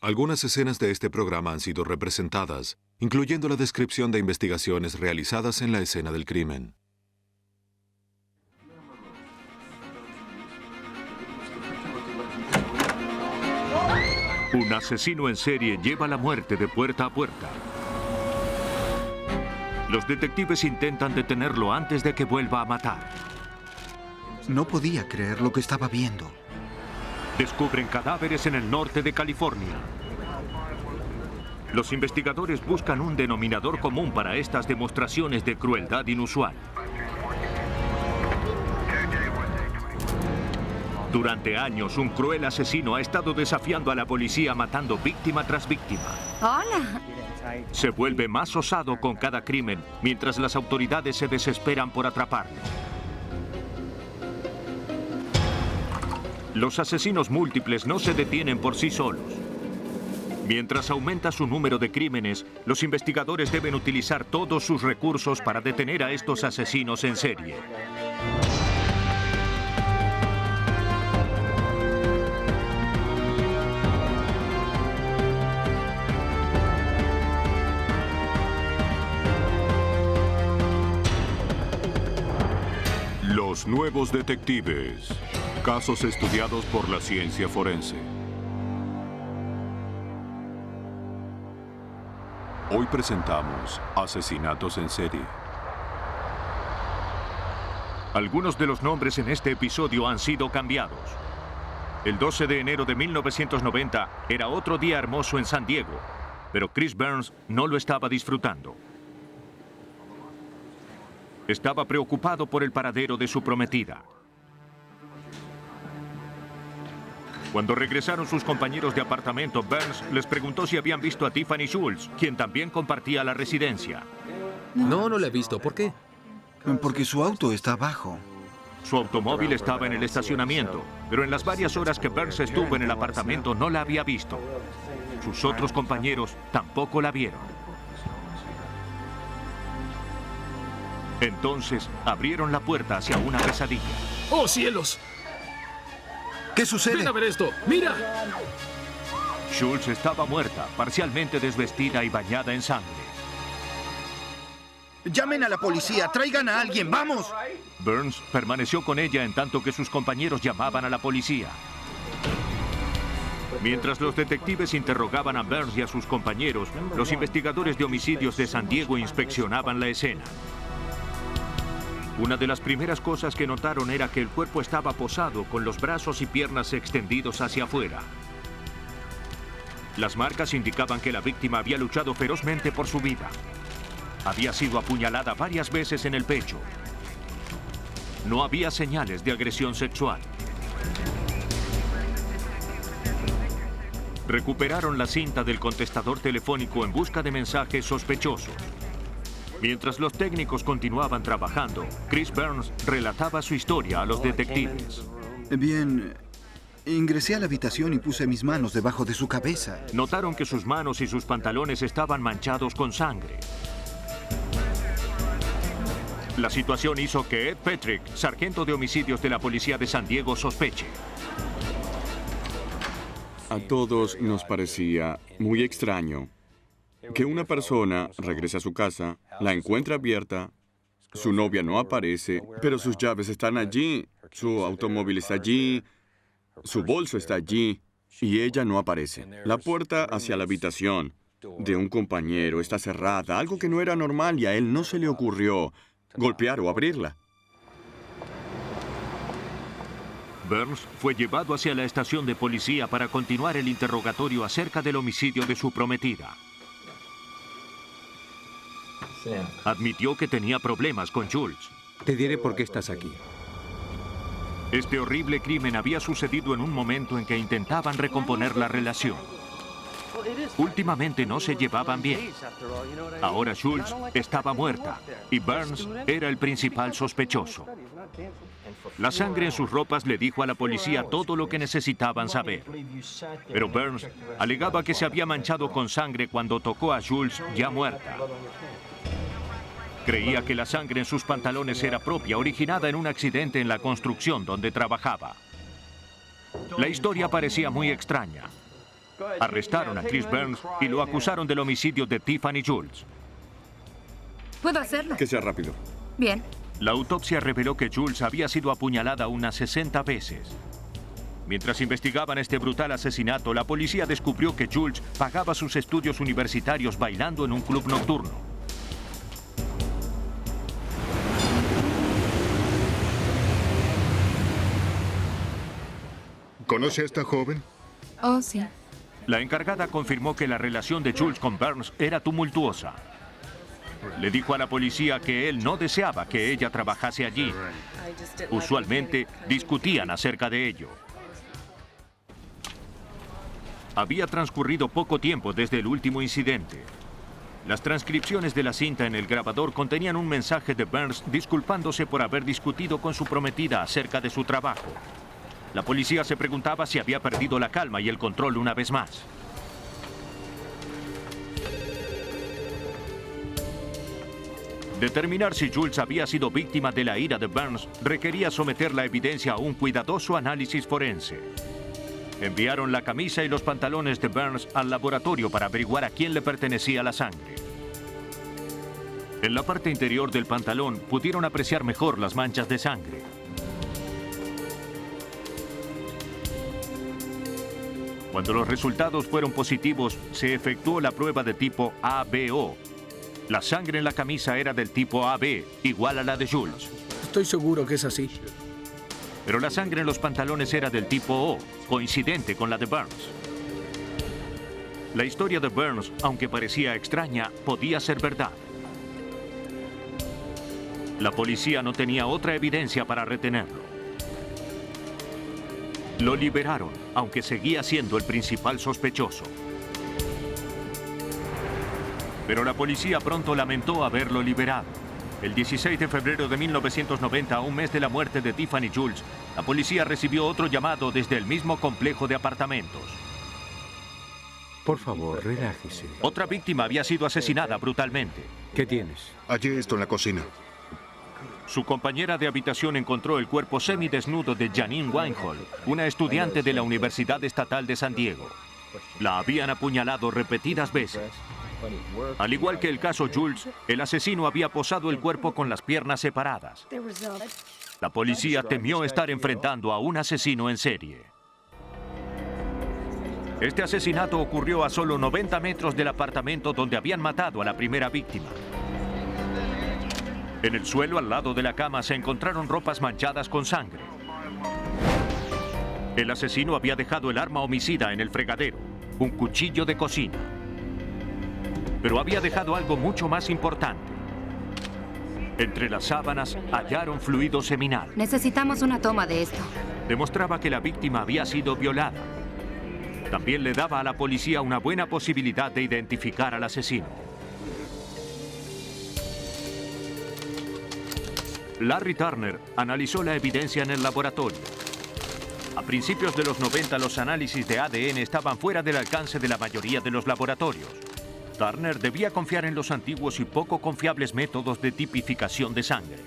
Algunas escenas de este programa han sido representadas, incluyendo la descripción de investigaciones realizadas en la escena del crimen. Un asesino en serie lleva la muerte de puerta a puerta. Los detectives intentan detenerlo antes de que vuelva a matar. No podía creer lo que estaba viendo. Descubren cadáveres en el norte de California. Los investigadores buscan un denominador común para estas demostraciones de crueldad inusual. Durante años, un cruel asesino ha estado desafiando a la policía matando víctima tras víctima. Hola. Se vuelve más osado con cada crimen, mientras las autoridades se desesperan por atraparlo. Los asesinos múltiples no se detienen por sí solos. Mientras aumenta su número de crímenes, los investigadores deben utilizar todos sus recursos para detener a estos asesinos en serie. Los nuevos detectives. Casos estudiados por la ciencia forense. Hoy presentamos Asesinatos en serie. Algunos de los nombres en este episodio han sido cambiados. El 12 de enero de 1990 era otro día hermoso en San Diego, pero Chris Burns no lo estaba disfrutando. Estaba preocupado por el paradero de su prometida. Cuando regresaron sus compañeros de apartamento, Burns les preguntó si habían visto a Tiffany Schultz, quien también compartía la residencia. No la he visto. ¿Por qué? Porque su auto está abajo. Su automóvil estaba en el estacionamiento, pero en las varias horas que Burns estuvo en el apartamento no la había visto. Sus otros compañeros tampoco la vieron. Entonces abrieron la puerta hacia una pesadilla. ¡Oh, cielos! ¿Qué sucede? ¡Ven a ver esto! ¡Mira! Schultz estaba muerta, parcialmente desvestida y bañada en sangre. ¡Llamen a la policía! ¡Traigan a alguien! ¡Vamos! Burns permaneció con ella en tanto que sus compañeros llamaban a la policía. Mientras los detectives interrogaban a Burns y a sus compañeros, los investigadores de homicidios de San Diego inspeccionaban la escena. Una de las primeras cosas que notaron era que el cuerpo estaba posado con los brazos y piernas extendidos hacia afuera. Las marcas indicaban que la víctima había luchado ferozmente por su vida. Había sido apuñalada varias veces en el pecho. No había señales de agresión sexual. Recuperaron la cinta del contestador telefónico en busca de mensajes sospechosos. Mientras los técnicos continuaban trabajando, Chris Burns relataba su historia a los detectives. Bien, ingresé a la habitación y puse mis manos debajo de su cabeza. Notaron que sus manos y sus pantalones estaban manchados con sangre. La situación hizo que Ed Petrick, sargento de homicidios de la policía de San Diego, sospeche. A todos nos parecía muy extraño que una persona regrese a su casa, la encuentra abierta, su novia no aparece, pero sus llaves están allí, su automóvil está allí, su bolso está allí, y ella no aparece. La puerta hacia la habitación de un compañero está cerrada, algo que no era normal, y a él no se le ocurrió golpear o abrirla. Burns fue llevado hacia la estación de policía para continuar el interrogatorio acerca del homicidio de su prometida. Admitió que tenía problemas con Schultz. Te diré por qué estás aquí. Este horrible crimen había sucedido en un momento en que intentaban recomponer la relación. Últimamente no se llevaban bien. Ahora Schultz estaba muerta y Burns era el principal sospechoso. La sangre en sus ropas le dijo a la policía todo lo que necesitaban saber. Pero Burns alegaba que se había manchado con sangre cuando tocó a Schultz ya muerta. Creía que la sangre en sus pantalones era propia, originada en un accidente en la construcción donde trabajaba. La historia parecía muy extraña. Arrestaron a Chris Burns y lo acusaron del homicidio de Tiffany Jules. ¿Puedo hacerlo? Que sea rápido. Bien. La autopsia reveló que Jules había sido apuñalada unas 60 veces. Mientras investigaban este brutal asesinato, la policía descubrió que Jules pagaba sus estudios universitarios bailando en un club nocturno. ¿Conoce a esta joven? Oh, sí. La encargada confirmó que la relación de Jules con Burns era tumultuosa. Le dijo a la policía que él no deseaba que ella trabajase allí. Usualmente discutían acerca de ello. Había transcurrido poco tiempo desde el último incidente. Las transcripciones de la cinta en el grabador contenían un mensaje de Burns disculpándose por haber discutido con su prometida acerca de su trabajo. La policía se preguntaba si había perdido la calma y el control una vez más. Determinar si Jules había sido víctima de la ira de Burns requería someter la evidencia a un cuidadoso análisis forense. Enviaron la camisa y los pantalones de Burns al laboratorio para averiguar a quién le pertenecía la sangre. En la parte interior del pantalón pudieron apreciar mejor las manchas de sangre. Cuando los resultados fueron positivos, se efectuó la prueba de tipo ABO. La sangre en la camisa era del tipo AB, igual a la de Jules. Estoy seguro que es así. Pero la sangre en los pantalones era del tipo O, coincidente con la de Burns. La historia de Burns, aunque parecía extraña, podía ser verdad. La policía no tenía otra evidencia para retenerlo. Lo liberaron, aunque seguía siendo el principal sospechoso. Pero la policía pronto lamentó haberlo liberado. El 16 de febrero de 1990, a un mes de la muerte de Tiffany Jules, la policía recibió otro llamado desde el mismo complejo de apartamentos. Por favor, relájese. Otra víctima había sido asesinada brutalmente. ¿Qué tienes? Hallé esto en la cocina. Su compañera de habitación encontró el cuerpo semidesnudo de Janine Weinhold, una estudiante de la Universidad Estatal de San Diego. La habían apuñalado repetidas veces. Al igual que el caso Jules, el asesino había posado el cuerpo con las piernas separadas. La policía temió estar enfrentando a un asesino en serie. Este asesinato ocurrió a solo 90 metros del apartamento donde habían matado a la primera víctima. En el suelo al lado de la cama se encontraron ropas manchadas con sangre. El asesino había dejado el arma homicida en el fregadero, un cuchillo de cocina. Pero había dejado algo mucho más importante. Entre las sábanas hallaron fluido seminal. Necesitamos una toma de esto. Demostraba que la víctima había sido violada. También le daba a la policía una buena posibilidad de identificar al asesino. Larry Turner analizó la evidencia en el laboratorio. A principios de los 90, los análisis de ADN estaban fuera del alcance de la mayoría de los laboratorios. Turner debía confiar en los antiguos y poco confiables métodos de tipificación de sangre.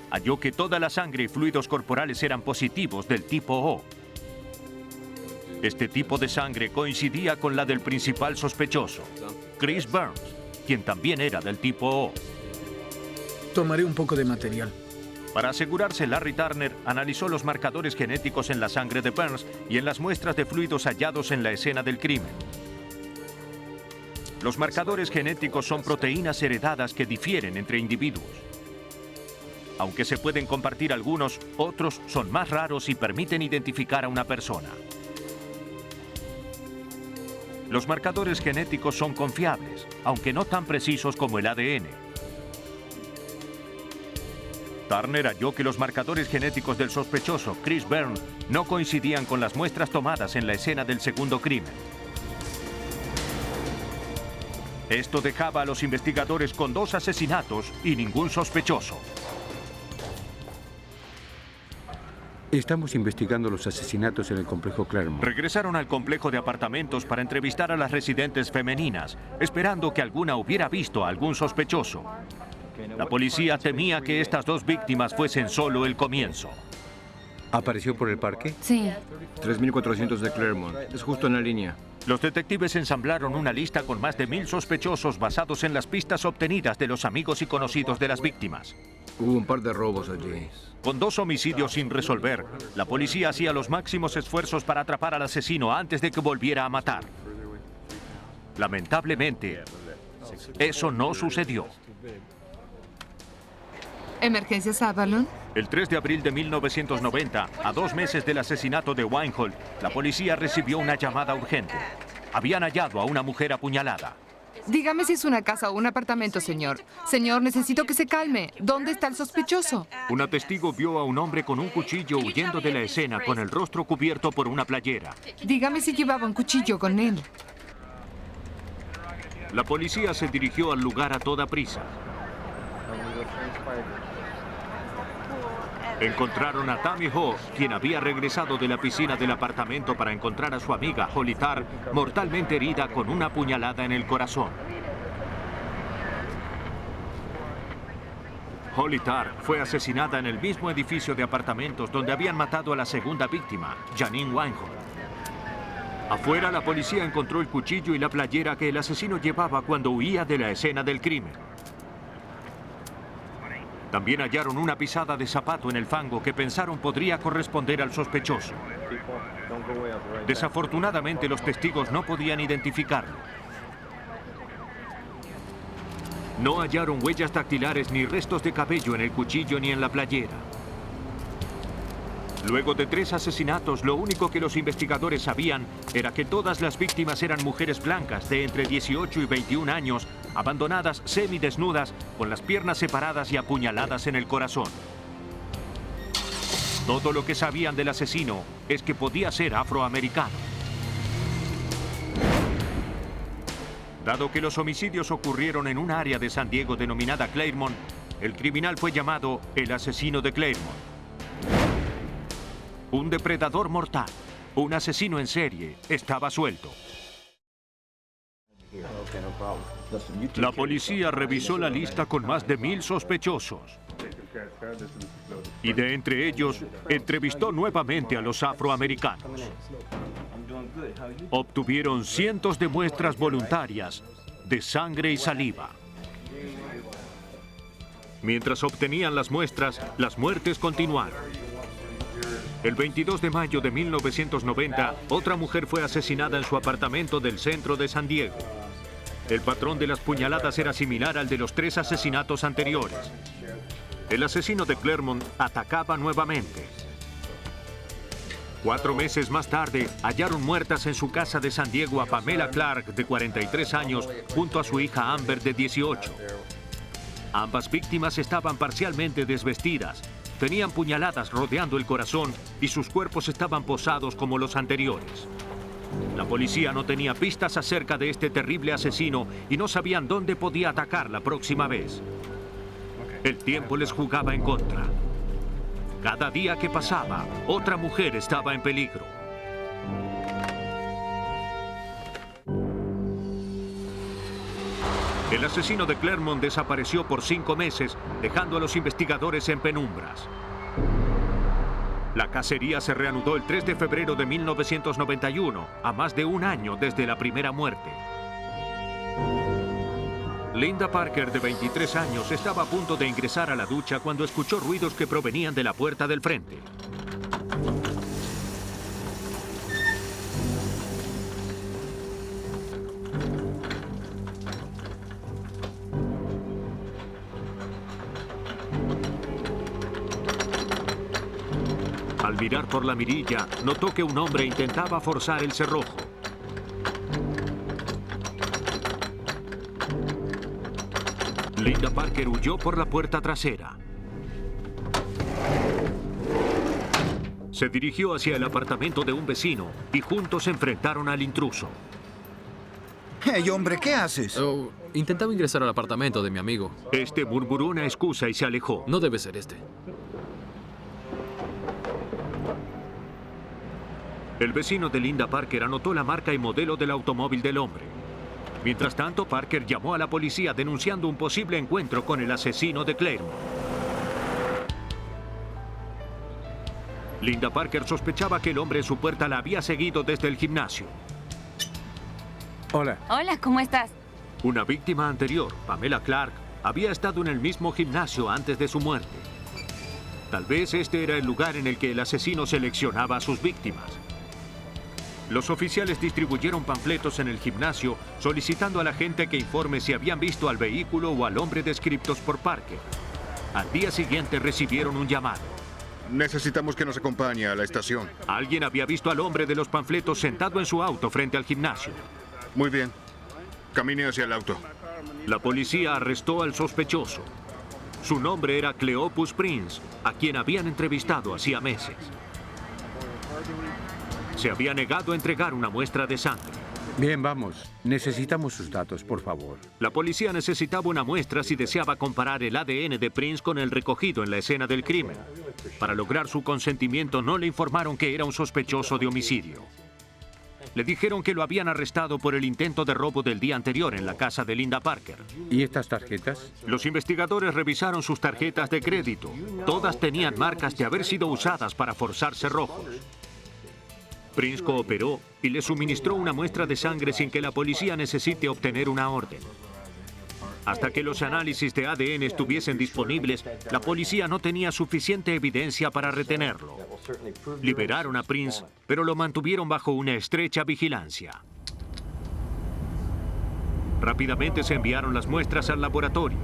Halló que toda la sangre y fluidos corporales eran positivos del tipo O. Este tipo de sangre coincidía con la del principal sospechoso, Chris Burns, quien también era del tipo O. Tomaré un poco de material. Para asegurarse, Larry Turner analizó los marcadores genéticos en la sangre de Burns y en las muestras de fluidos hallados en la escena del crimen. Los marcadores genéticos son proteínas heredadas que difieren entre individuos. Aunque se pueden compartir algunos, otros son más raros y permiten identificar a una persona. Los marcadores genéticos son confiables, aunque no tan precisos como el ADN. Turner halló que los marcadores genéticos del sospechoso, Chris Burns, no coincidían con las muestras tomadas en la escena del segundo crimen. Esto dejaba a los investigadores con 2 asesinatos y ningún sospechoso. Estamos investigando los asesinatos en el complejo Claremont. Regresaron al complejo de apartamentos para entrevistar a las residentes femeninas, esperando que alguna hubiera visto a algún sospechoso. La policía temía que estas 2 víctimas fuesen solo el comienzo. ¿Apareció por el parque? Sí. 3400 de Claremont. Es justo en la línea. Los detectives ensamblaron una lista con más de 1000 sospechosos basados en las pistas obtenidas de los amigos y conocidos de las víctimas. Hubo un par de robos allí. Con 2 homicidios sin resolver, la policía hacía los máximos esfuerzos para atrapar al asesino antes de que volviera a matar. Lamentablemente, eso no sucedió. ¿Emergencias Avalon? El 3 de abril de 1990, a 2 meses del asesinato de Weinhold, la policía recibió una llamada urgente. Habían hallado a una mujer apuñalada. Dígame si es una casa o un apartamento, señor. Señor, necesito que se calme. ¿Dónde está el sospechoso? Una testigo vio a un hombre con un cuchillo huyendo de la escena con el rostro cubierto por una playera. Dígame si llevaba un cuchillo con él. La policía se dirigió al lugar a toda prisa. Encontraron a Tammy Ho, quien había regresado de la piscina del apartamento para encontrar a su amiga Holly Tarr mortalmente herida con una puñalada en el corazón. Holly Tarr fue asesinada en el mismo edificio de apartamentos donde habían matado a la segunda víctima, Janine Weinhold. Afuera, la policía encontró el cuchillo y la playera que el asesino llevaba cuando huía de la escena del crimen. También hallaron una pisada de zapato en el fango que pensaron podría corresponder al sospechoso. Desafortunadamente, los testigos no podían identificarlo. No hallaron huellas dactilares ni restos de cabello en el cuchillo ni en la playera. Luego de 3 asesinatos, lo único que los investigadores sabían era que todas las víctimas eran mujeres blancas de entre 18 y 21 años, abandonadas semidesnudas, con las piernas separadas y apuñaladas en el corazón. Todo lo que sabían del asesino es que podía ser afroamericano. Dado que los homicidios ocurrieron en un área de San Diego denominada Claremont, el criminal fue llamado el asesino de Claremont. Un depredador mortal, un asesino en serie, estaba suelto. La policía revisó la lista con más de 1000 sospechosos. Y de entre ellos, entrevistó nuevamente a los afroamericanos. Obtuvieron cientos de muestras voluntarias de sangre y saliva. Mientras obtenían las muestras, las muertes continuaron. El 22 de mayo de 1990, otra mujer fue asesinada en su apartamento del centro de San Diego. El patrón de las puñaladas era similar al de los 3 asesinatos anteriores. El asesino de Claremont atacaba nuevamente. 4 meses más tarde, hallaron muertas en su casa de San Diego a Pamela Clark, de 43 años, junto a su hija Amber, de 18. Ambas víctimas estaban parcialmente desvestidas. Tenían puñaladas rodeando el corazón y sus cuerpos estaban posados como los anteriores. La policía no tenía pistas acerca de este terrible asesino y no sabían dónde podía atacar la próxima vez. El tiempo les jugaba en contra. Cada día que pasaba, otra mujer estaba en peligro. El asesino de Claremont desapareció por 5 meses, dejando a los investigadores en penumbras. La cacería se reanudó el 3 de febrero de 1991, a más de un año desde la primera muerte. Linda Parker, de 23 años, estaba a punto de ingresar a la ducha cuando escuchó ruidos que provenían de la puerta del frente. Al mirar por la mirilla, notó que un hombre intentaba forzar el cerrojo. Linda Parker huyó por la puerta trasera. Se dirigió hacia el apartamento de un vecino y juntos se enfrentaron al intruso. ¡Hey, hombre! ¿Qué haces? Oh, intentaba ingresar al apartamento de mi amigo. Este murmuró una excusa y se alejó. No debe ser este. El vecino de Linda Parker anotó la marca y modelo del automóvil del hombre. Mientras tanto, Parker llamó a la policía denunciando un posible encuentro con el asesino de Claremont. Linda Parker sospechaba que el hombre en su puerta la había seguido desde el gimnasio. Hola. Hola, ¿cómo estás? Una víctima anterior, Pamela Clark, había estado en el mismo gimnasio antes de su muerte. Tal vez este era el lugar en el que el asesino seleccionaba a sus víctimas. Los oficiales distribuyeron panfletos en el gimnasio solicitando a la gente que informe si habían visto al vehículo o al hombre descritos por Parker. Al día siguiente recibieron un llamado. Necesitamos que nos acompañe a la estación. Alguien había visto al hombre de los panfletos sentado en su auto frente al gimnasio. Muy bien. Camine hacia el auto. La policía arrestó al sospechoso. Su nombre era Cleophus Prince, a quien habían entrevistado hacía meses. Se había negado a entregar una muestra de sangre. Bien, vamos. Necesitamos sus datos, por favor. La policía necesitaba una muestra si deseaba comparar el ADN de Prince con el recogido en la escena del crimen. Para lograr su consentimiento no le informaron que era un sospechoso de homicidio. Le dijeron que lo habían arrestado por el intento de robo del día anterior en la casa de Linda Parker. ¿Y estas tarjetas? Los investigadores revisaron sus tarjetas de crédito. Todas tenían marcas de haber sido usadas para forzar cerrojos. Prince cooperó y le suministró una muestra de sangre sin que la policía necesite obtener una orden. Hasta que los análisis de ADN estuviesen disponibles, la policía no tenía suficiente evidencia para retenerlo. Liberaron a Prince, pero lo mantuvieron bajo una estrecha vigilancia. Rápidamente se enviaron las muestras al laboratorio.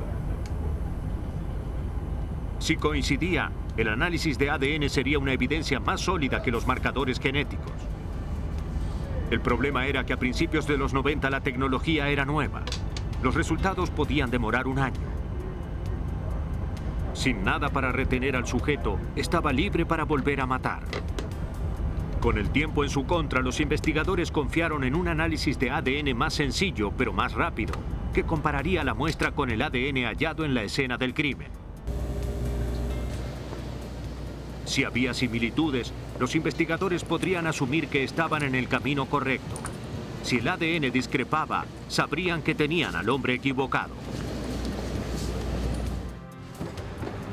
Si coincidía, el análisis de ADN sería una evidencia más sólida que los marcadores genéticos. El problema era que a principios de los 90 la tecnología era nueva. Los resultados podían demorar un año. Sin nada para retener al sujeto, estaba libre para volver a matar. Con el tiempo en su contra, los investigadores confiaron en un análisis de ADN más sencillo, pero más rápido, que compararía la muestra con el ADN hallado en la escena del crimen. Si había similitudes, los investigadores podrían asumir que estaban en el camino correcto. Si el ADN discrepaba, sabrían que tenían al hombre equivocado.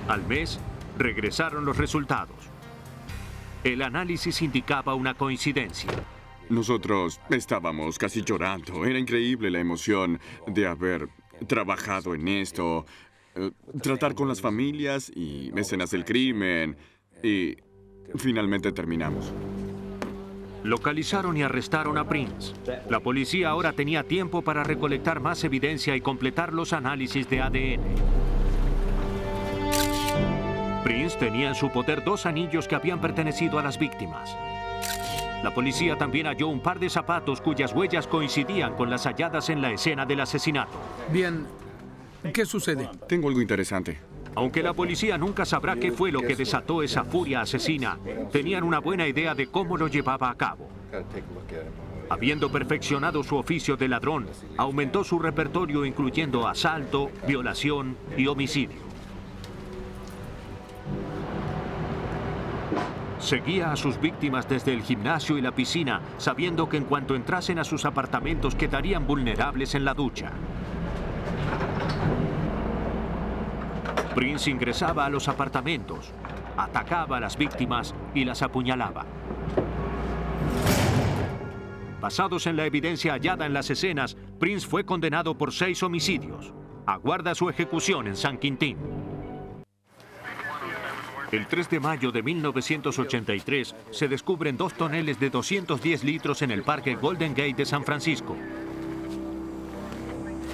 Al mes, regresaron los resultados. El análisis indicaba una coincidencia. Nosotros estábamos casi llorando. Era increíble la emoción de haber trabajado en esto, tratar con las familias y escenas del crimen. Y finalmente terminamos. Localizaron y arrestaron a Prince. La policía ahora tenía tiempo para recolectar más evidencia y completar los análisis de ADN. Prince tenía en su poder 2 anillos que habían pertenecido a las víctimas. La policía también halló un par de zapatos cuyas huellas coincidían con las halladas en la escena del asesinato. Bien, ¿qué sucede? Tengo algo interesante. Aunque la policía nunca sabrá qué fue lo que desató esa furia asesina, tenían una buena idea de cómo lo llevaba a cabo. Habiendo perfeccionado su oficio de ladrón, aumentó su repertorio incluyendo asalto, violación y homicidio. Seguía a sus víctimas desde el gimnasio y la piscina, sabiendo que en cuanto entrasen a sus apartamentos quedarían vulnerables en la ducha. Prince ingresaba a los apartamentos, atacaba a las víctimas y las apuñalaba. Basados en la evidencia hallada en las escenas, Prince fue condenado por 6 homicidios. Aguarda su ejecución en San Quintín. El 3 de mayo de 1983 se descubren 2 toneles de 210 litros en el parque Golden Gate de San Francisco.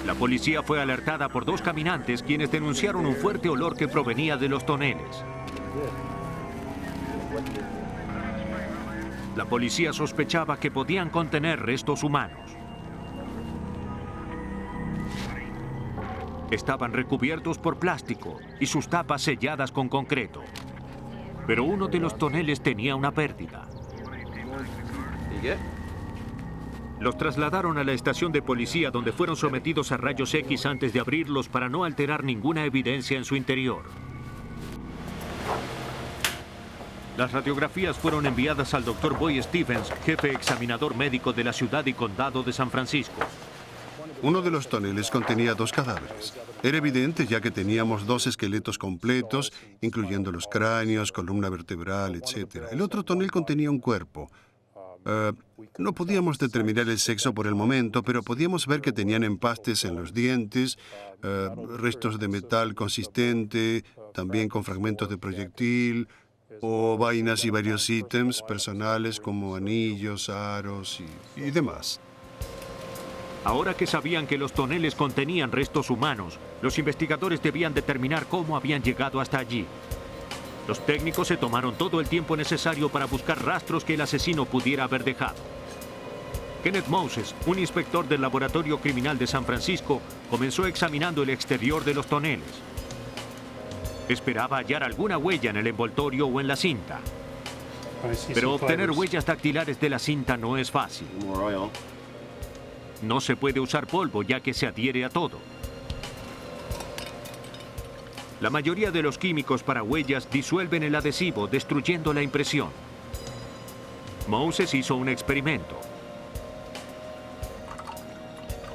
La policía fue alertada por 2 caminantes quienes denunciaron un fuerte olor que provenía de los toneles. La policía sospechaba que podían contener restos humanos. Estaban recubiertos por plástico y sus tapas selladas con concreto. Pero uno de los toneles tenía una pérdida. Los trasladaron a la estación de policía donde fueron sometidos a rayos X antes de abrirlos para no alterar ninguna evidencia en su interior. Las radiografías fueron enviadas al Dr. Boy Stevens, jefe examinador médico de la ciudad y condado de San Francisco. Uno de los toneles contenía 2 cadáveres. Era evidente ya que teníamos 2 esqueletos completos, incluyendo los cráneos, columna vertebral, etc. El otro tonel contenía un cuerpo. No podíamos determinar el sexo por el momento, pero podíamos ver que tenían empastes en los dientes, restos de metal consistente, también con fragmentos de proyectil, o vainas y varios ítems personales como anillos, aros y demás. Ahora que sabían que los toneles contenían restos humanos, los investigadores debían determinar cómo habían llegado hasta allí. Los técnicos se tomaron todo el tiempo necesario para buscar rastros que el asesino pudiera haber dejado. Kenneth Moses, un inspector del Laboratorio Criminal de San Francisco, comenzó examinando el exterior de los toneles. Esperaba hallar alguna huella en el envoltorio o en la cinta. Pero obtener huellas dactilares de la cinta no es fácil. No se puede usar polvo ya que se adhiere a todo. La mayoría de los químicos para huellas disuelven el adhesivo, destruyendo la impresión. Moses hizo un experimento.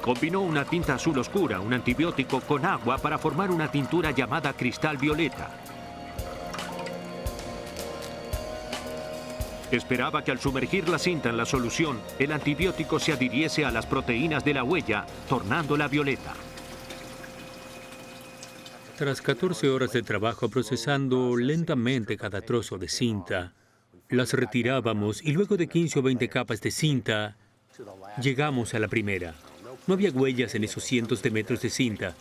Combinó una tinta azul oscura, un antibiótico, con agua para formar una tintura llamada cristal violeta. Esperaba que al sumergir la cinta en la solución, el antibiótico se adhiriese a las proteínas de la huella, tornándola violeta. Tras 14 horas de trabajo procesando lentamente cada trozo de cinta, las retirábamos y luego de 15 o 20 capas de cinta, llegamos a la primera. No había huellas en esos cientos de metros de cinta.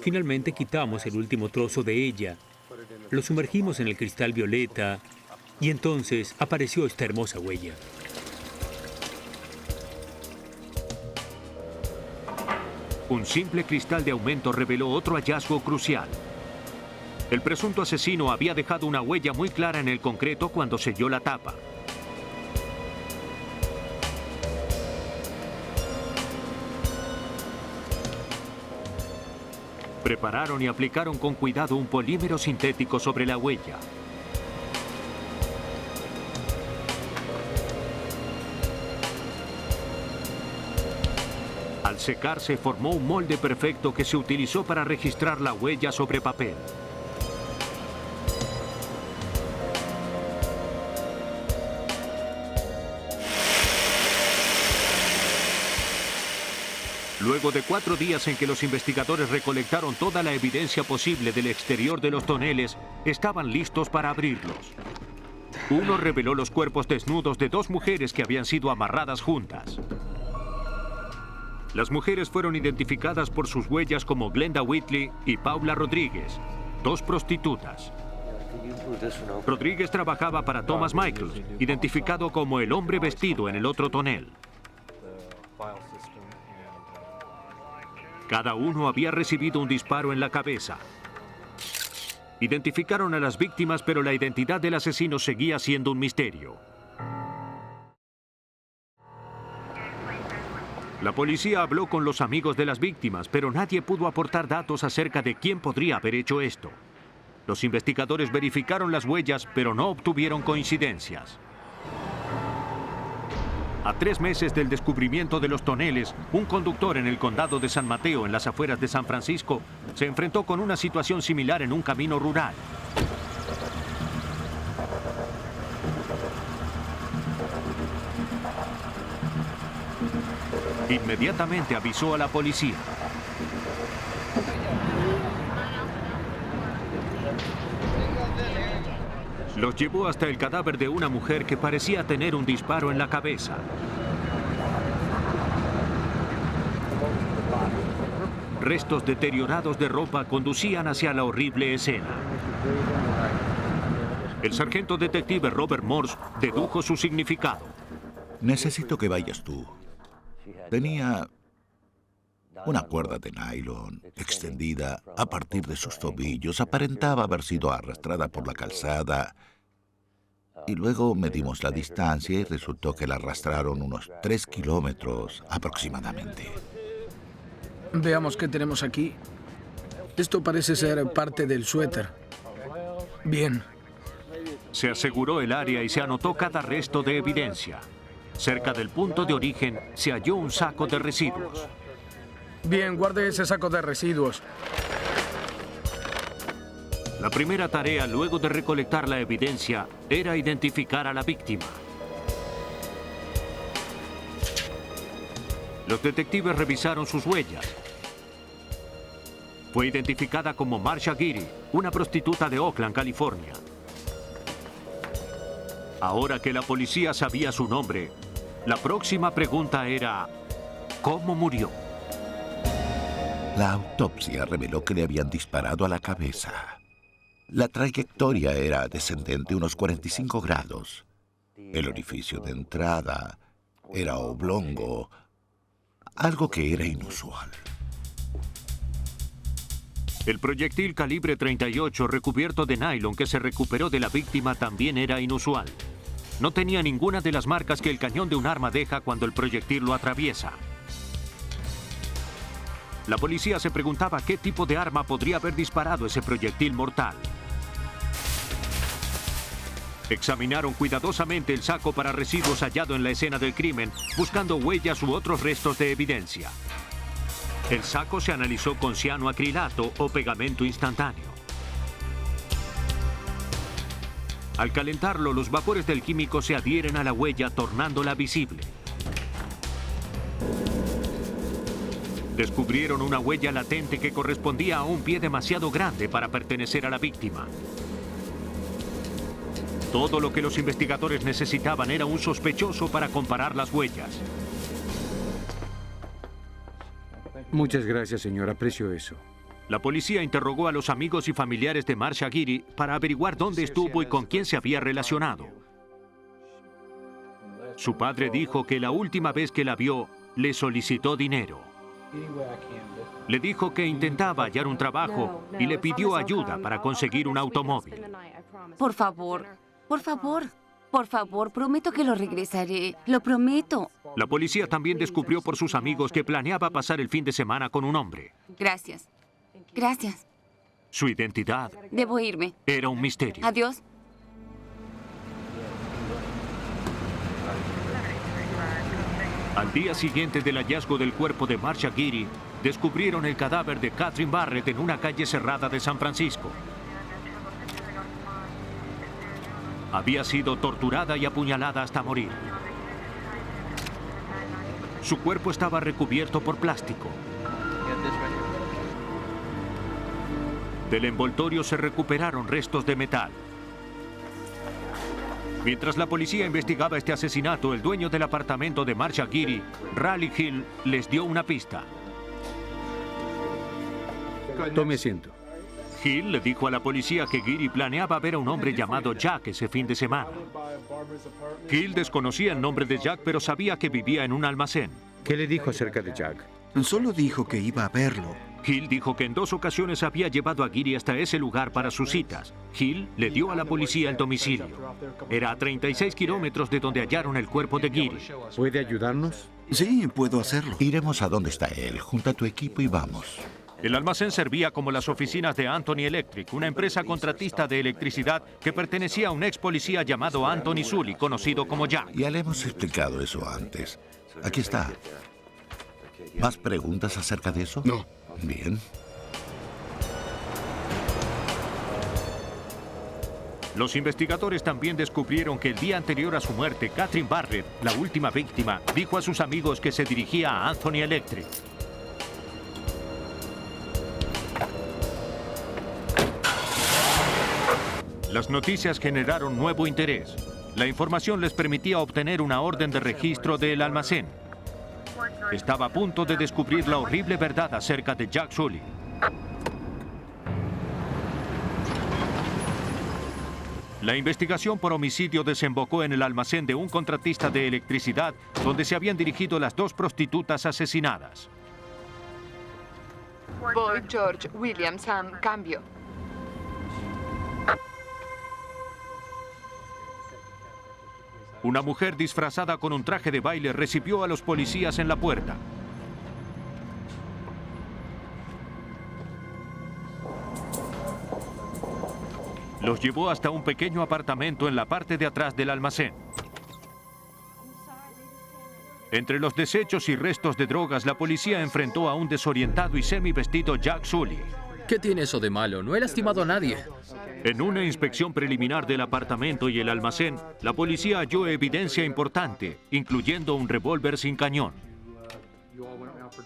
Finalmente quitamos el último trozo de ella, lo sumergimos en el cristal violeta y entonces apareció esta hermosa huella. Un simple cristal de aumento reveló otro hallazgo crucial. El presunto asesino había dejado una huella muy clara en el concreto cuando selló la tapa. Prepararon y aplicaron con cuidado un polímero sintético sobre la huella. Al secarse, formó un molde perfecto que se utilizó para registrar la huella sobre papel. Luego de 4 días en que los investigadores recolectaron toda la evidencia posible del exterior de los toneles, estaban listos para abrirlos. Uno reveló los cuerpos desnudos de 2 mujeres que habían sido amarradas juntas. Las mujeres fueron identificadas por sus huellas como Glenda Whitley y Paula Rodríguez, 2 prostitutas. Rodríguez trabajaba para Thomas Michaels, identificado como el hombre vestido en el otro tonel. Cada uno había recibido un disparo en la cabeza. Identificaron a las víctimas, pero la identidad del asesino seguía siendo un misterio. La policía habló con los amigos de las víctimas, pero nadie pudo aportar datos acerca de quién podría haber hecho esto. Los investigadores verificaron las huellas, pero no obtuvieron coincidencias. A 3 meses del descubrimiento de los toneles, un conductor en el condado de San Mateo, en las afueras de San Francisco, se enfrentó con una situación similar en un camino rural. Inmediatamente avisó a la policía. Los llevó hasta el cadáver de una mujer que parecía tener un disparo en la cabeza. Restos deteriorados de ropa conducían hacia la horrible escena. El sargento detective Robert Morse dedujo su significado. Necesito que vayas tú. Tenía una cuerda de nylon extendida a partir de sus tobillos. Aparentaba haber sido arrastrada por la calzada. Y luego medimos la distancia y resultó que la arrastraron unos 3 kilómetros aproximadamente. Veamos qué tenemos aquí. Esto parece ser parte del suéter. Bien. Se aseguró el área y se anotó cada resto de evidencia. Cerca del punto de origen se halló un saco de residuos. Bien, guarde ese saco de residuos. La primera tarea, luego de recolectar la evidencia, era identificar a la víctima. Los detectives revisaron sus huellas. Fue identificada como Marsha Geary, una prostituta de Oakland, California. Ahora que la policía sabía su nombre, la próxima pregunta era: ¿cómo murió? La autopsia reveló que le habían disparado a la cabeza. La trayectoria era descendente unos 45 grados. El orificio de entrada era oblongo, algo que era inusual. El proyectil calibre 38 recubierto de nylon que se recuperó de la víctima también era inusual. No tenía ninguna de las marcas que el cañón de un arma deja cuando el proyectil lo atraviesa. La policía se preguntaba qué tipo de arma podría haber disparado ese proyectil mortal. Examinaron cuidadosamente el saco para residuos hallado en la escena del crimen, buscando huellas u otros restos de evidencia. El saco se analizó con cianoacrilato o pegamento instantáneo. Al calentarlo, los vapores del químico se adhieren a la huella, tornándola visible. Descubrieron una huella latente que correspondía a un pie demasiado grande para pertenecer a la víctima. Todo lo que los investigadores necesitaban era un sospechoso para comparar las huellas. Muchas gracias, señor. Aprecio eso. La policía interrogó a los amigos y familiares de Marsha Geary para averiguar dónde estuvo y con quién se había relacionado. Su padre dijo que la última vez que la vio, le solicitó dinero. Le dijo que intentaba hallar un trabajo y le pidió ayuda para conseguir un automóvil. Por favor, por favor, por favor, prometo que lo regresaré. Lo prometo. La policía también descubrió por sus amigos que planeaba pasar el fin de semana con un hombre. Gracias. Gracias. Su identidad Debo irme. era un misterio. Adiós. Al día siguiente del hallazgo del cuerpo de Marsha Geary, descubrieron el cadáver de Catherine Barrett en una calle cerrada de San Francisco. Había sido torturada y apuñalada hasta morir. Su cuerpo estaba recubierto por plástico. Del envoltorio se recuperaron restos de metal. Mientras la policía investigaba este asesinato, el dueño del apartamento de Marsha Geary, Raleigh Hill, les dio una pista. Tome asiento. Hill le dijo a la policía que Geary planeaba ver a un hombre llamado Jack ese fin de semana. Hill desconocía el nombre de Jack, pero sabía que vivía en un almacén. ¿Qué le dijo acerca de Jack? Solo dijo que iba a verlo. Hill dijo que en 2 ocasiones había llevado a Geary hasta ese lugar para sus citas. Hill le dio a la policía el domicilio. Era a 36 kilómetros de donde hallaron el cuerpo de Geary. ¿Puede ayudarnos? Sí, puedo hacerlo. Iremos a donde está él. Junta tu equipo y vamos. El almacén servía como las oficinas de Anthony Electric, una empresa contratista de electricidad que pertenecía a un ex policía llamado Anthony Sully, conocido como Jack. Ya le hemos explicado eso antes. Aquí está. ¿Más preguntas acerca de eso? No. Bien. Los investigadores también descubrieron que el día anterior a su muerte, Catherine Barrett, la última víctima, dijo a sus amigos que se dirigía a Anthony Electric. Las noticias generaron nuevo interés. La información les permitía obtener una orden de registro del almacén. Estaba a punto de descubrir la horrible verdad acerca de Jack Sully. La investigación por homicidio desembocó en el almacén de un contratista de electricidad donde se habían dirigido las 2 prostitutas asesinadas. Boyd, George, William, Sam, cambio. Una mujer disfrazada con un traje de baile recibió a los policías en la puerta. Los llevó hasta un pequeño apartamento en la parte de atrás del almacén. Entre los desechos y restos de drogas, la policía enfrentó a un desorientado y semivestido Jack Sully. ¿Qué tiene eso de malo? No he lastimado a nadie. En una inspección preliminar del apartamento y el almacén, la policía halló evidencia importante, incluyendo un revólver sin cañón.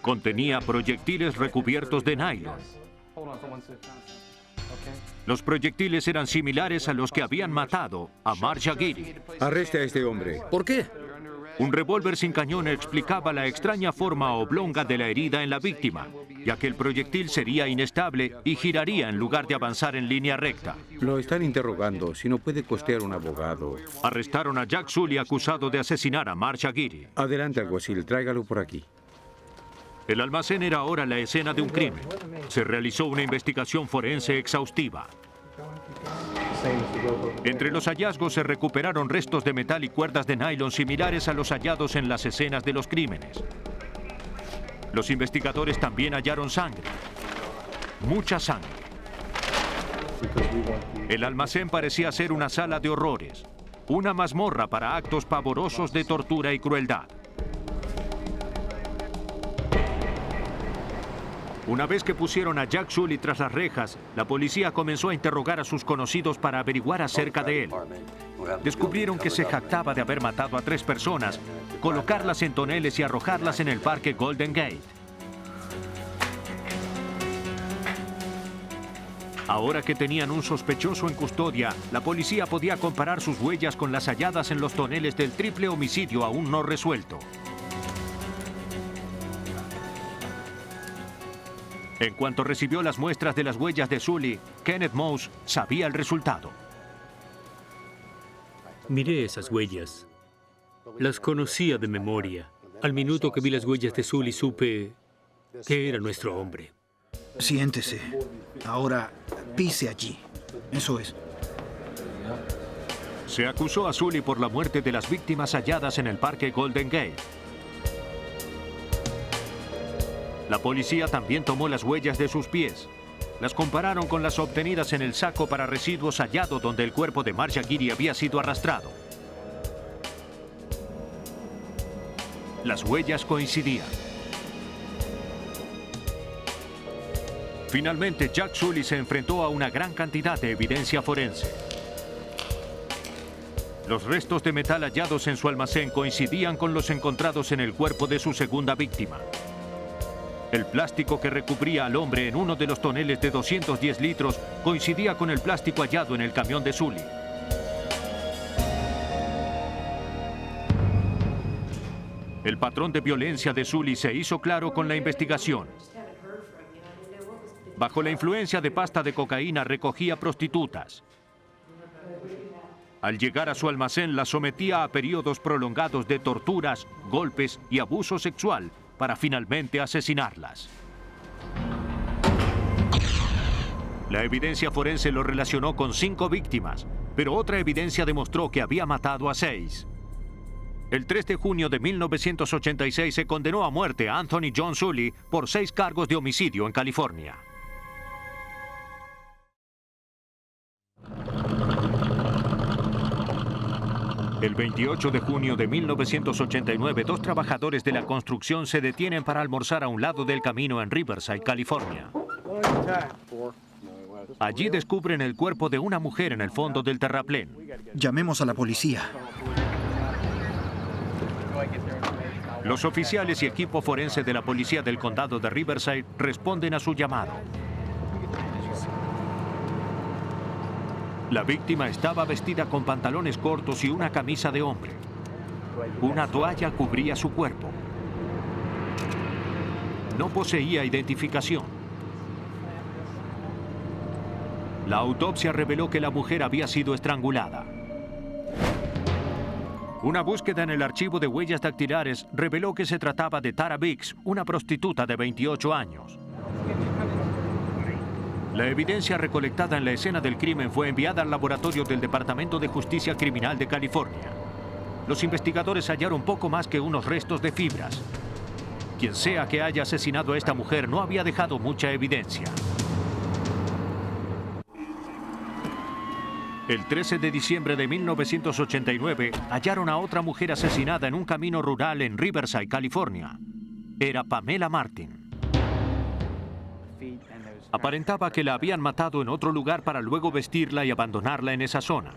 Contenía proyectiles recubiertos de nylon. Los proyectiles eran similares a los que habían matado a Marcia Geary. Arreste a este hombre. ¿Por qué? Un revólver sin cañón explicaba la extraña forma oblonga de la herida en la víctima, ya que el proyectil sería inestable y giraría en lugar de avanzar en línea recta. Lo están interrogando. Si no puede costear un abogado. Arrestaron a Jack Sully acusado de asesinar a Marcia Geary. Adelante, alguacil. Tráigalo por aquí. El almacén era ahora la escena de un crimen. Se realizó una investigación forense exhaustiva. Entre los hallazgos se recuperaron restos de metal y cuerdas de nylon similares a los hallados en las escenas de los crímenes. Los investigadores también hallaron sangre. Mucha sangre. El almacén parecía ser una sala de horrores. Una mazmorra para actos pavorosos de tortura y crueldad. Una vez que pusieron a Jack Sully tras las rejas, la policía comenzó a interrogar a sus conocidos para averiguar acerca de él. Descubrieron que se jactaba de haber matado a 3 personas, colocarlas en toneles y arrojarlas en el parque Golden Gate. Ahora que tenían un sospechoso en custodia, la policía podía comparar sus huellas con las halladas en los toneles del triple homicidio aún no resuelto. En cuanto recibió las muestras de las huellas de Sully, Kenneth Mose sabía el resultado. Miré esas huellas. Las conocía de memoria. Al minuto que vi las huellas de Sully supe que era nuestro hombre. Siéntese. Ahora pise allí. Eso es. Se acusó a Sully por la muerte de las víctimas halladas en el parque Golden Gate. La policía también tomó las huellas de sus pies. Las compararon con las obtenidas en el saco para residuos hallado donde el cuerpo de Marcia Geary había sido arrastrado. Las huellas coincidían. Finalmente, Jack Sully se enfrentó a una gran cantidad de evidencia forense. Los restos de metal hallados en su almacén coincidían con los encontrados en el cuerpo de su segunda víctima. El plástico que recubría al hombre en uno de los toneles de 210 litros coincidía con el plástico hallado en el camión de Sully. El patrón de violencia de Sully se hizo claro con la investigación. Bajo la influencia de pasta de cocaína recogía prostitutas. Al llegar a su almacén las sometía a periodos prolongados de torturas, golpes y abuso sexual para finalmente asesinarlas. La evidencia forense lo relacionó con 5 víctimas, pero otra evidencia demostró que había matado a 6. El 3 de junio de 1986 se condenó a muerte a Anthony John Sully por 6 cargos de homicidio en California. El 28 de junio de 1989, 2 trabajadores de la construcción se detienen para almorzar a un lado del camino en Riverside, California. Allí descubren el cuerpo de una mujer en el fondo del terraplén. Llamemos a la policía. Los oficiales y equipo forense de la policía del condado de Riverside responden a su llamado. La víctima estaba vestida con pantalones cortos y una camisa de hombre. Una toalla cubría su cuerpo. No poseía identificación. La autopsia reveló que la mujer había sido estrangulada. Una búsqueda en el archivo de huellas dactilares reveló que se trataba de Tara Biggs, una prostituta de 28 años. La evidencia recolectada en la escena del crimen fue enviada al laboratorio del Departamento de Justicia Criminal de California. Los investigadores hallaron poco más que unos restos de fibras. Quien sea que haya asesinado a esta mujer no había dejado mucha evidencia. El 13 de diciembre de 1989 hallaron a otra mujer asesinada en un camino rural en Riverside, California. Era Pamela Martin. Aparentaba que la habían matado en otro lugar para luego vestirla y abandonarla en esa zona.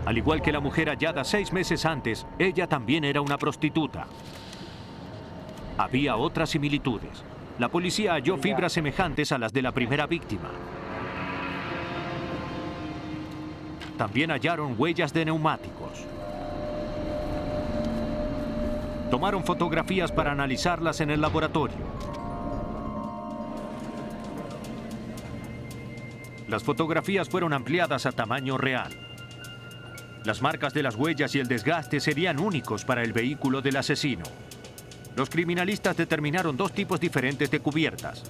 Al igual que la mujer hallada 6 meses antes, ella también era una prostituta. Había otras similitudes. La policía halló fibras semejantes a las de la primera víctima. También hallaron huellas de neumáticos. Tomaron fotografías para analizarlas en el laboratorio. Las fotografías fueron ampliadas a tamaño real. Las marcas de las huellas y el desgaste serían únicos para el vehículo del asesino. Los criminalistas determinaron dos tipos diferentes de cubiertas.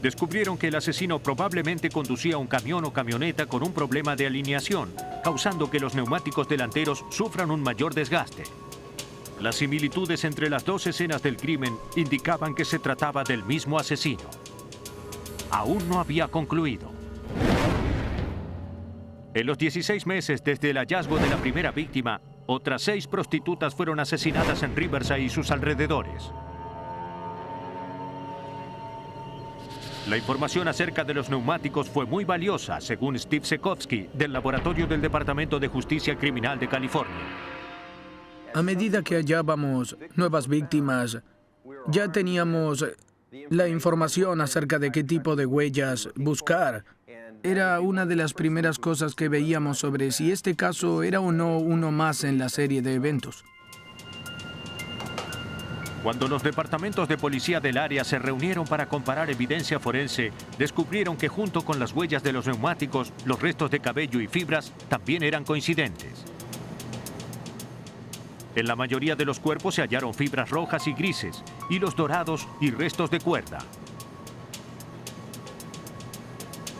Descubrieron que el asesino probablemente conducía un camión o camioneta con un problema de alineación, causando que los neumáticos delanteros sufran un mayor desgaste. Las similitudes entre las dos escenas del crimen indicaban que se trataba del mismo asesino. Aún no había concluido. En los 16 meses desde el hallazgo de la primera víctima, otras 6 prostitutas fueron asesinadas en Riverside y sus alrededores. La información acerca de los neumáticos fue muy valiosa, según Steve Sekowsky, del Laboratorio del Departamento de Justicia Criminal de California. A medida que hallábamos nuevas víctimas, ya teníamos la información acerca de qué tipo de huellas buscar. Era una de las primeras cosas que veíamos sobre si este caso era o no uno más en la serie de eventos. Cuando los departamentos de policía del área se reunieron para comparar evidencia forense, descubrieron que junto con las huellas de los neumáticos, los restos de cabello y fibras también eran coincidentes. En la mayoría de los cuerpos se hallaron fibras rojas y grises, hilos dorados y restos de cuerda.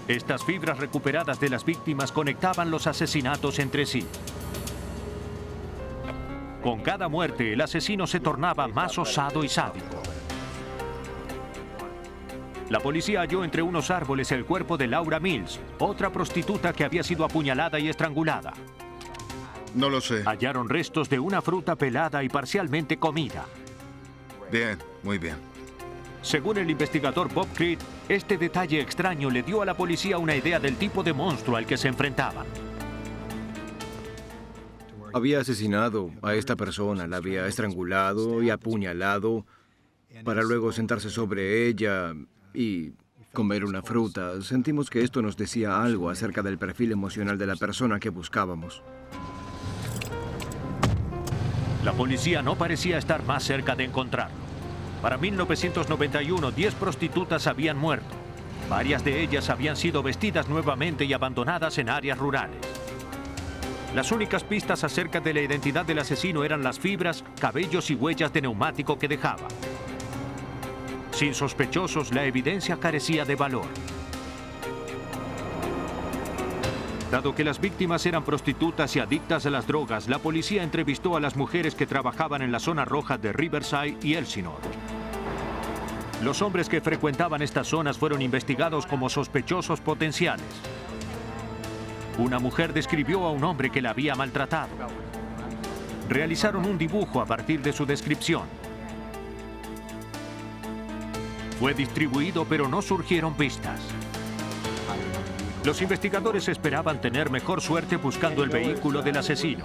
Estas fibras recuperadas de las víctimas conectaban los asesinatos entre sí. Con cada muerte, el asesino se tornaba más osado y sádico. La policía halló entre unos árboles el cuerpo de Laura Mills, otra prostituta que había sido apuñalada y estrangulada. No lo sé. Hallaron restos de una fruta pelada y parcialmente comida. Bien, muy bien. Según el investigador Bob Creed, este detalle extraño le dio a la policía una idea del tipo de monstruo al que se enfrentaban. Había asesinado a esta persona, la había estrangulado y apuñalado para luego sentarse sobre ella y comer una fruta. Sentimos que esto nos decía algo acerca del perfil emocional de la persona que buscábamos. La policía no parecía estar más cerca de encontrarlo. Para 1991, 10 prostitutas habían muerto. Varias de ellas habían sido vestidas nuevamente y abandonadas en áreas rurales. Las únicas pistas acerca de la identidad del asesino eran las fibras, cabellos y huellas de neumático que dejaba. Sin sospechosos, la evidencia carecía de valor. Dado que las víctimas eran prostitutas y adictas a las drogas, la policía entrevistó a las mujeres que trabajaban en la zona roja de Riverside y Elsinore. Los hombres que frecuentaban estas zonas fueron investigados como sospechosos potenciales. Una mujer describió a un hombre que la había maltratado. Realizaron un dibujo a partir de su descripción. Fue distribuido, pero no surgieron pistas. Los investigadores esperaban tener mejor suerte buscando el vehículo del asesino.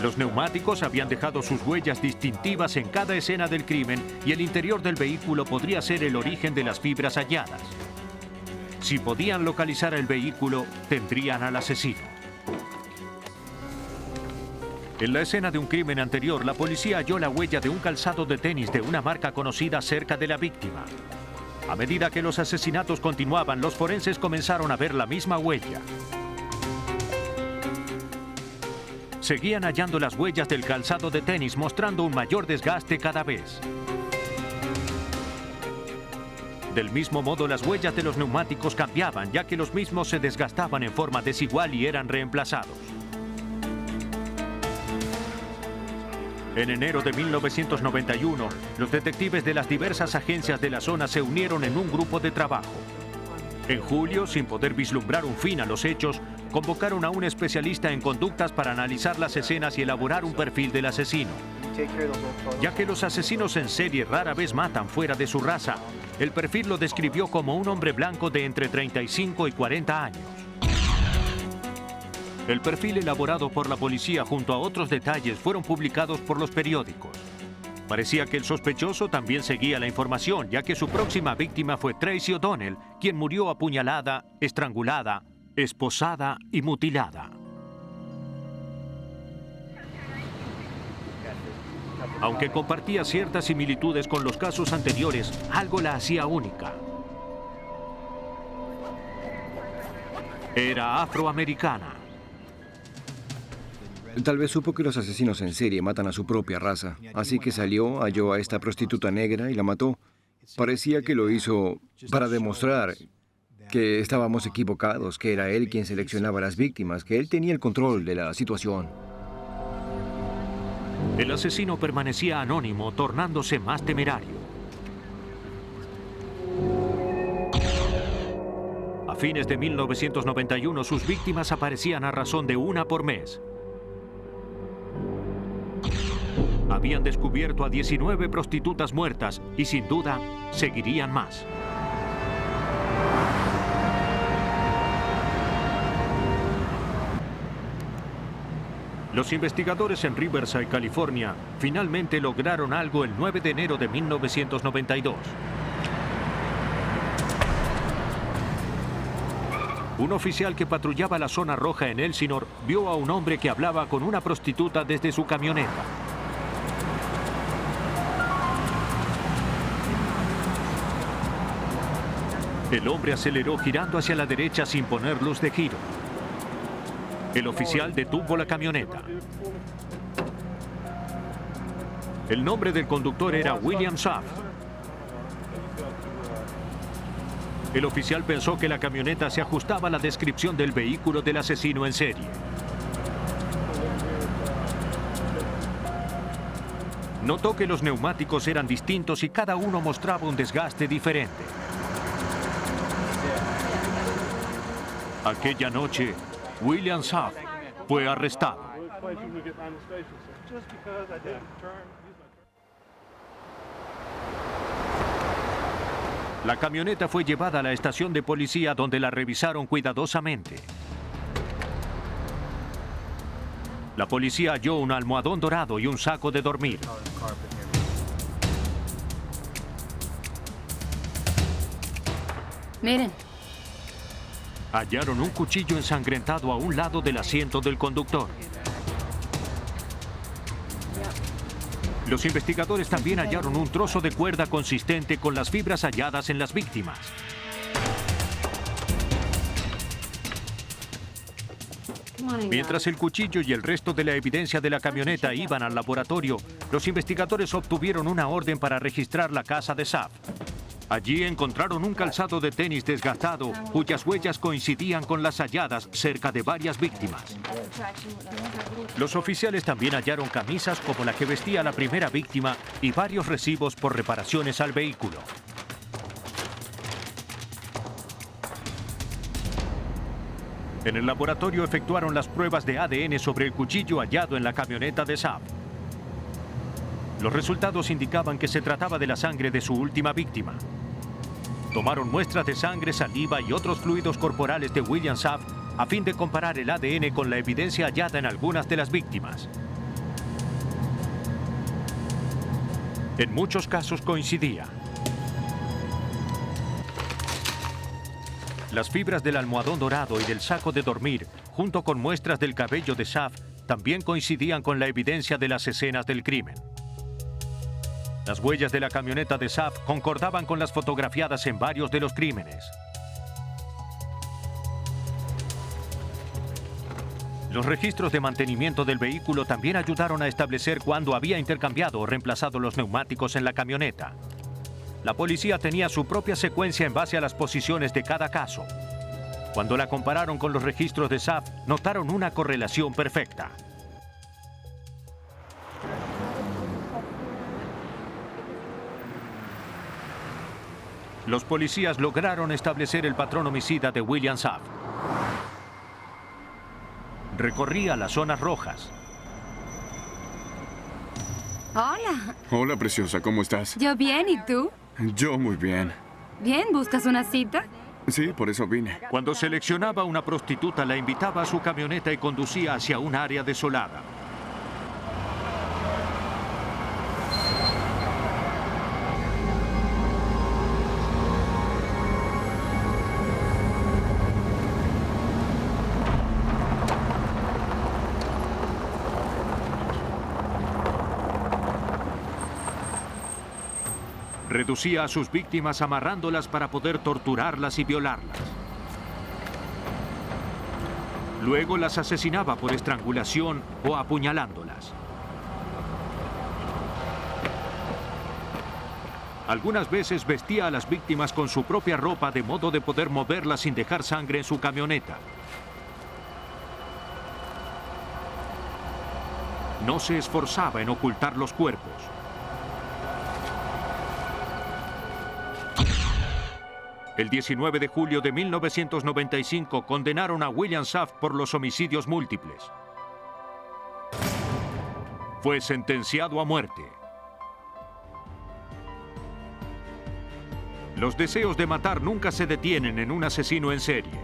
Los neumáticos habían dejado sus huellas distintivas en cada escena del crimen y el interior del vehículo podría ser el origen de las fibras halladas. Si podían localizar el vehículo, tendrían al asesino. En la escena de un crimen anterior, la policía halló la huella de un calzado de tenis de una marca conocida cerca de la víctima. A medida que los asesinatos continuaban, los forenses comenzaron a ver la misma huella. Seguían hallando las huellas del calzado de tenis, mostrando un mayor desgaste cada vez. Del mismo modo, las huellas de los neumáticos cambiaban, ya que los mismos se desgastaban en forma desigual y eran reemplazados. En enero de 1991, los detectives de las diversas agencias de la zona se unieron en un grupo de trabajo. En julio, sin poder vislumbrar un fin a los hechos, convocaron a un especialista en conductas para analizar las escenas y elaborar un perfil del asesino. Ya que los asesinos en serie rara vez matan fuera de su raza, el perfil lo describió como un hombre blanco de entre 35 y 40 años. El perfil elaborado por la policía junto a otros detalles fueron publicados por los periódicos. Parecía que el sospechoso también seguía la información, ya que su próxima víctima fue Tracy O'Donnell, quien murió apuñalada, estrangulada, esposada y mutilada. Aunque compartía ciertas similitudes con los casos anteriores, algo la hacía única. Era afroamericana. Tal vez supo que los asesinos en serie matan a su propia raza, así que salió, halló a esta prostituta negra y la mató. Parecía que lo hizo para demostrar que estábamos equivocados, que era él quien seleccionaba a las víctimas, que él tenía el control de la situación. El asesino permanecía anónimo, tornándose más temerario. A fines de 1991, sus víctimas aparecían a razón de una por mes. Habían descubierto a 19 prostitutas muertas y sin duda seguirían más. Los investigadores en Riverside, California, finalmente lograron algo el 9 de enero de 1992. Un oficial que patrullaba la zona roja en Elsinore vio a un hombre que hablaba con una prostituta desde su camioneta. El hombre aceleró girando hacia la derecha sin poner luz de giro. El oficial detuvo la camioneta. El nombre del conductor era William Saff. El oficial pensó que la camioneta se ajustaba a la descripción del vehículo del asesino en serie. Notó que los neumáticos eran distintos y cada uno mostraba un desgaste diferente. Aquella noche, William Saff fue arrestado. La camioneta fue llevada a la estación de policía donde la revisaron cuidadosamente. La policía halló un almohadón dorado y un saco de dormir. Miren. Hallaron un cuchillo ensangrentado a un lado del asiento del conductor. Los investigadores también hallaron un trozo de cuerda consistente con las fibras halladas en las víctimas. Mientras el cuchillo y el resto de la evidencia de la camioneta iban al laboratorio, los investigadores obtuvieron una orden para registrar la casa de Saff. Allí encontraron un calzado de tenis desgastado, cuyas huellas coincidían con las halladas cerca de varias víctimas. Los oficiales también hallaron camisas como la que vestía la primera víctima y varios recibos por reparaciones al vehículo. En el laboratorio efectuaron las pruebas de ADN sobre el cuchillo hallado en la camioneta de Saff. Los resultados indicaban que se trataba de la sangre de su última víctima. Tomaron muestras de sangre, saliva y otros fluidos corporales de William Saff a fin de comparar el ADN con la evidencia hallada en algunas de las víctimas. En muchos casos coincidía. Las fibras del almohadón dorado y del saco de dormir, junto con muestras del cabello de Saff, también coincidían con la evidencia de las escenas del crimen. Las huellas de la camioneta de Saff concordaban con las fotografiadas en varios de los crímenes. Los registros de mantenimiento del vehículo también ayudaron a establecer cuándo había intercambiado o reemplazado los neumáticos en la camioneta. La policía tenía su propia secuencia en base a las posiciones de cada caso. Cuando la compararon con los registros de Saff, notaron una correlación perfecta. Los policías lograron establecer el patrón homicida de William Saff. Recorría las zonas rojas. Hola. Hola, preciosa, ¿cómo estás? Yo bien, ¿y tú? Yo muy bien. Bien, ¿buscas una cita? Sí, por eso vine. Cuando seleccionaba una prostituta, la invitaba a su camioneta y conducía hacia un área desolada. Reducía a sus víctimas amarrándolas para poder torturarlas y violarlas. Luego las asesinaba por estrangulación o apuñalándolas. Algunas veces vestía a las víctimas con su propia ropa de modo de poder moverlas sin dejar sangre en su camioneta. No se esforzaba en ocultar los cuerpos. El 19 de julio de 1995 condenaron a William Schaff por los homicidios múltiples. Fue sentenciado a muerte. Los deseos de matar nunca se detienen en un asesino en serie.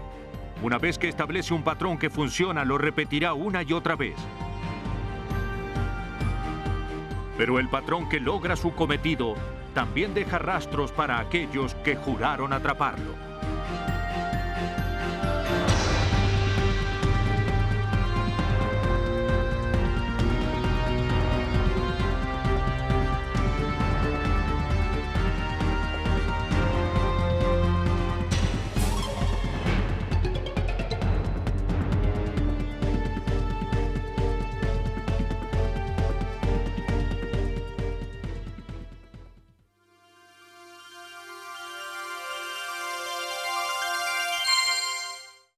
Una vez que establece un patrón que funciona, lo repetirá una y otra vez. Pero el patrón que logra su cometido también deja rastros para aquellos que juraron atraparlo.